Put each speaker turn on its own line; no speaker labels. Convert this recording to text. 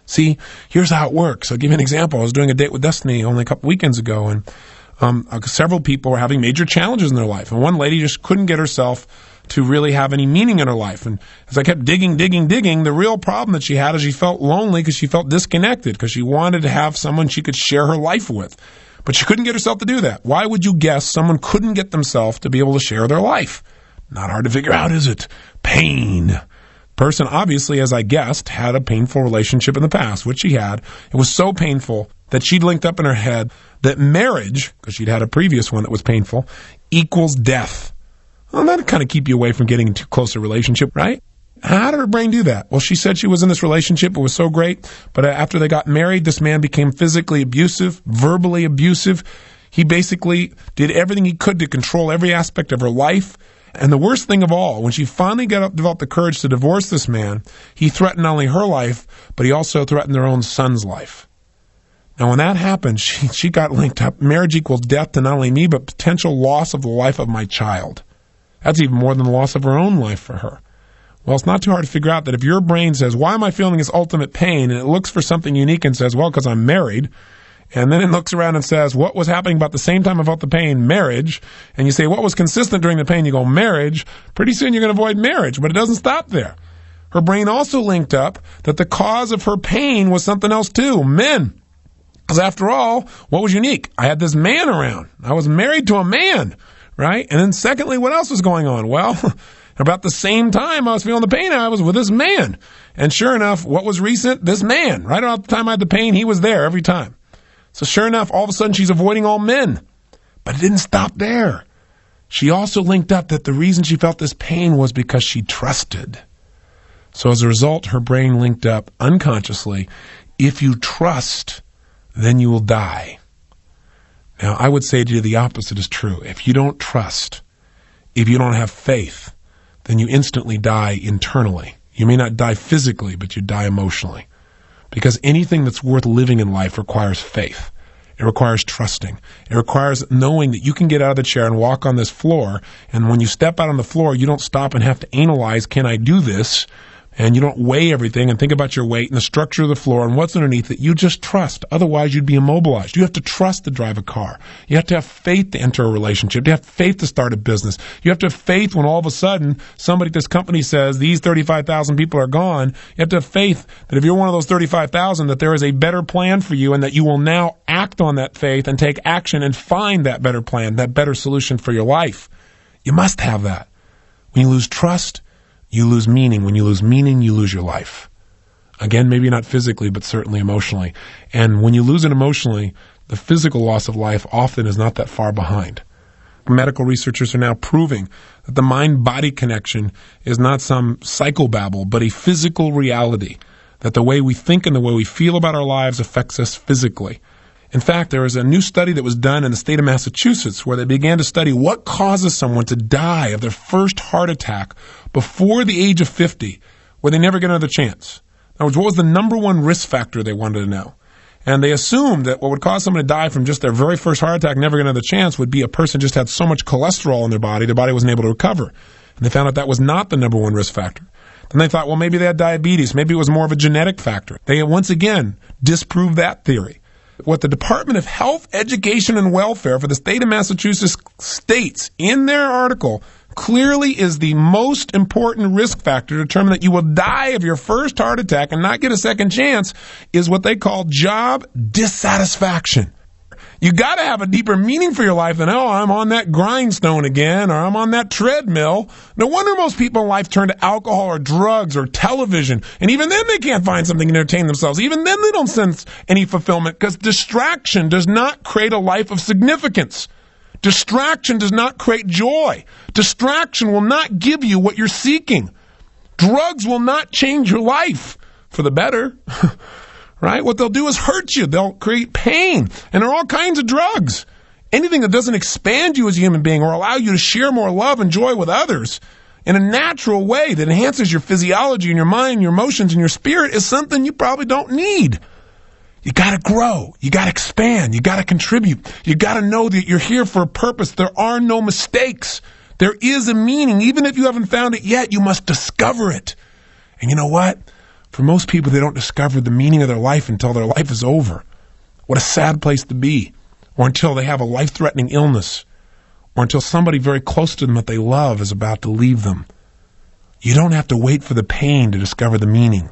See, here's how it works. I'll give you an example. I was doing a date with Destiny only a couple weekends ago, and several people were having major challenges in their life. And one lady just couldn't get herself to really have any meaning in her life. And as I kept digging, the real problem that she had is she felt lonely because she felt disconnected, because she wanted to have someone she could share her life with. But she couldn't get herself to do that. Why would you guess someone couldn't get themselves to be able to share their life? Not hard to figure out, is it? Pain. Person, obviously, as I guessed, had a painful relationship in the past, which she had. It was so painful that she'd linked up in her head that marriage, because she'd had a previous one that was painful, equals death. Well, that'd kind of keep you away from getting into a closer relationship, right? How did her brain do that? Well, she said she was in this relationship. It was so great. But after they got married, this man became physically abusive, verbally abusive. He basically did everything he could to control every aspect of her life. And the worst thing of all, when she finally developed the courage to divorce this man, he threatened not only her life, but he also threatened their own son's life. Now, when that happened, she got linked up. Marriage equals death to not only me, but potential loss of the life of my child. That's even more than the loss of her own life for her. Well, it's not too hard to figure out that if your brain says, why am I feeling this ultimate pain? And it looks for something unique and says, well, because I'm married. And then it looks around and says, what was happening about the same time I felt the pain? Marriage. And you say, what was consistent during the pain? You go, marriage. Pretty soon you're going to avoid marriage, but it doesn't stop there. Her brain also linked up that the cause of her pain was something else too, men. Because after all, what was unique? I had this man around. I was married to a man, right? And then secondly, what else was going on? Well, about the same time I was feeling the pain, I was with this man. And sure enough, what was recent? This man. Right around the time I had the pain, he was there every time. So sure enough, all of a sudden she's avoiding all men. But it didn't stop there. She also linked up that the reason she felt this pain was because she trusted. So as a result, her brain linked up unconsciously, if you trust, then you will die. Now, I would say to you the opposite is true. If you don't trust, if you don't have faith, then you instantly die internally. You may not die physically, but you die emotionally. Because anything that's worth living in life requires faith. It requires trusting. It requires knowing that you can get out of the chair and walk on this floor, and when you step out on the floor, you don't stop and have to analyze, can I do this? And you don't weigh everything and think about your weight and the structure of the floor and what's underneath it. You just trust. Otherwise, you'd be immobilized. You have to trust to drive a car. You have to have faith to enter a relationship. You have faith to start a business. You have to have faith when all of a sudden somebody at this company says these 35,000 people are gone. You have to have faith that if you're one of those 35,000, that there is a better plan for you and that you will now act on that faith and take action and find that better plan, that better solution for your life. You must have that. When you lose trust, you lose meaning. When you lose meaning, you lose your life. Again, maybe not physically, but certainly emotionally. And when you lose it emotionally, the physical loss of life often is not that far behind. Medical researchers are now proving that the mind-body connection is not some psychobabble, but a physical reality, that the way we think and the way we feel about our lives affects us physically. In fact, there was a new study that was done in the state of Massachusetts where they began to study what causes someone to die of their first heart attack before the age of 50, where they never get another chance. In other words, what was the number one risk factor they wanted to know? And they assumed that what would cause someone to die from just their very first heart attack, never get another chance, would be a person just had so much cholesterol in their body wasn't able to recover. And they found out that was not the number one risk factor. Then they thought, well, maybe they had diabetes. Maybe it was more of a genetic factor. They once again disproved that theory. What the Department of Health, Education, and Welfare for the state of Massachusetts states in their article clearly is the most important risk factor to determine that you will die of your first heart attack and not get a second chance is what they call job dissatisfaction. You got to have a deeper meaning for your life than, oh, I'm on that grindstone again, or I'm on that treadmill. No wonder most people in life turn to alcohol or drugs or television. And even then they can't find something to entertain themselves. Even then they don't sense any fulfillment because distraction does not create a life of significance. Distraction does not create joy. Distraction will not give you what you're seeking. Drugs will not change your life for the better. Right? What they'll do is hurt you. They'll create pain. And there are all kinds of drugs. Anything that doesn't expand you as a human being or allow you to share more love and joy with others in a natural way that enhances your physiology and your mind, your emotions, and your spirit is something you probably don't need. You got to grow. You got to expand. You got to contribute. You got to know that you're here for a purpose. There are no mistakes. There is a meaning. Even if you haven't found it yet, you must discover it. And you know what? For most people, they don't discover the meaning of their life until their life is over. What a sad place to be. Or until they have a life-threatening illness. Or until somebody very close to them that they love is about to leave them. You don't have to wait for the pain to discover the meaning.